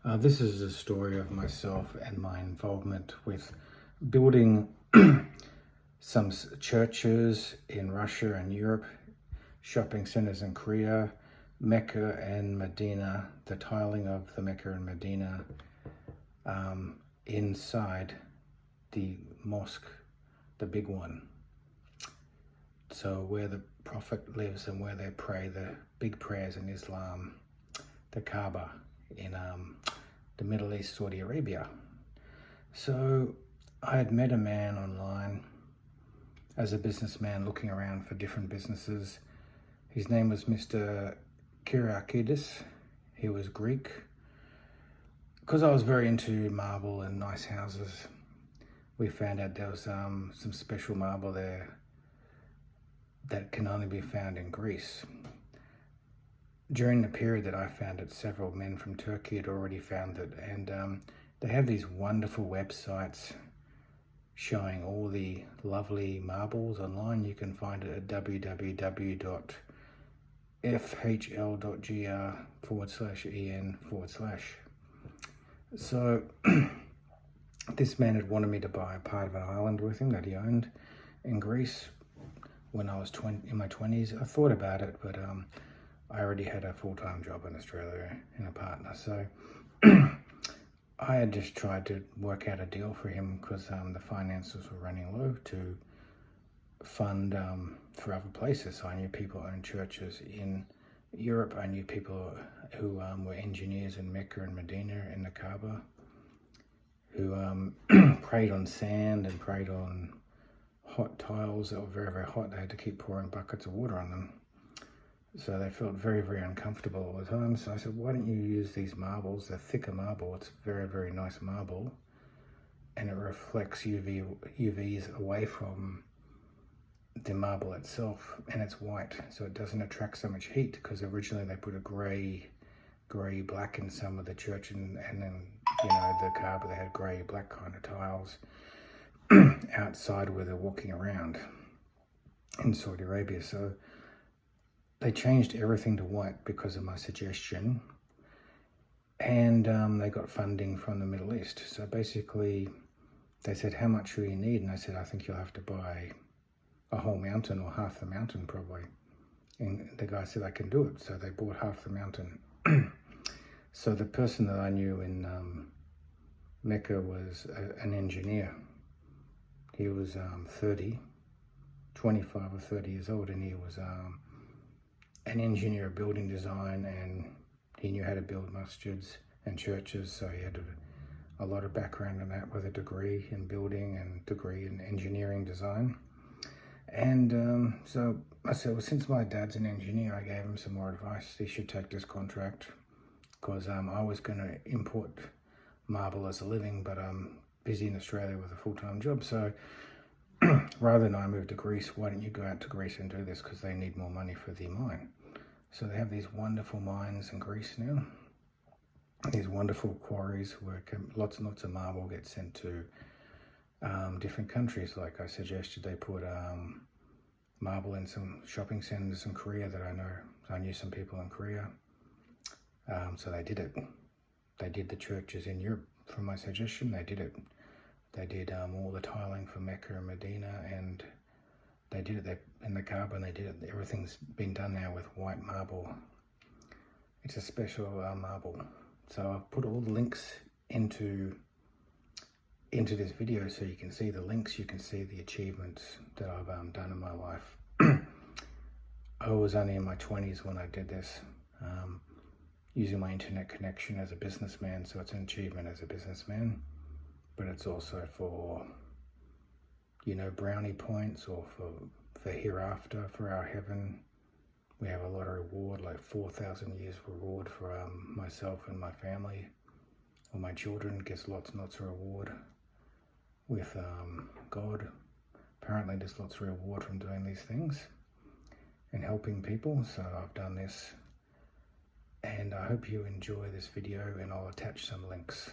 This is a story of myself and my involvement with building some churches in Russia and Europe, shopping centers in Korea, Mecca and Madina, the tiling of the Mecca and Madina inside the mosque, the big one. So where the Prophet lives and where they pray the big prayers in Islam, the Kaaba in the Middle East, Saudi Arabia. So I had met a man online as a businessman looking around for different businesses. His name was Mr. Kiriakidis. He was Greek. Because I was very into marble and nice houses, we found out there was some special marble there that can only be found in Greece. During the period that I found it, several men from Turkey had already found it, and they have these wonderful websites showing all the lovely marbles online. You can find it at www.fhl.gr/en/. So this man had wanted me to buy a part of an island with him that he owned in Greece when I was in my 20s. I thought about it, but I already had a full-time job in Australia and a partner, so I had just tried to work out a deal for him because the finances were running low to fund for other places. So I knew people who owned churches in Europe. I knew people who were engineers in Mecca and Medina in the Kaaba, who prayed on sand and prayed on hot tiles that were very, very hot. They had to keep pouring buckets of water on them. So they felt very, very uncomfortable all the time. So I said, why don't you use these marbles? They're thicker marble. It's very, very nice marble. And it reflects UVs away from the marble itself. And it's white, so it doesn't attract so much heat, because originally they put a grey black in some of the church, and then, you know, the Kaaba, they had grey black kind of tiles outside where they're walking around in Saudi Arabia. So they changed everything to white because of my suggestion, and they got funding from the Middle East. So basically they said, how much will you need? And I said, I think you'll have to buy a whole mountain, or half the mountain probably. And the guy said, I can do it. So they bought half the mountain. So the person that I knew in Mecca was an engineer. He was 25 or 30 years old, and he was an engineer of building design, and he knew how to build masjids and churches. So he had a lot of background in that, with a degree in building and degree in engineering design. And so I said, well, since my dad's an engineer, I gave him some more advice. He should take this contract, because I was going to import marble as a living, but I'm busy in Australia with a full-time job. So rather than I move to Greece, why don't you go out to Greece and do this, because they need more money for the mine. So they have these wonderful mines in Greece now, these wonderful quarries where lots and lots of marble gets sent to different countries. Like I suggested, they put marble in some shopping centers in Korea that I know. I knew some people in Korea. So they did it. They did the churches in Europe from my suggestion. They did it. They did all the tiling for Mecca and Medina, and they did it in the Kaaba, and they did it. Everything's been done now with white marble. It's a special marble. So I've put all the links into this video, so you can see the links. You can see the achievements that I've done in my life. I was only in my 20s when I did this, using my internet connection as a businessman. So it's an achievement as a businessman, but it's also for, you know, brownie points, or for hereafter, for our heaven. We have a lot of reward, like 4,000 years reward for myself and my family, or my children gets lots and lots of reward with God. Apparently there's lots of reward from doing these things and helping people. So I've done this, and I hope you enjoy this video, and I'll attach some links.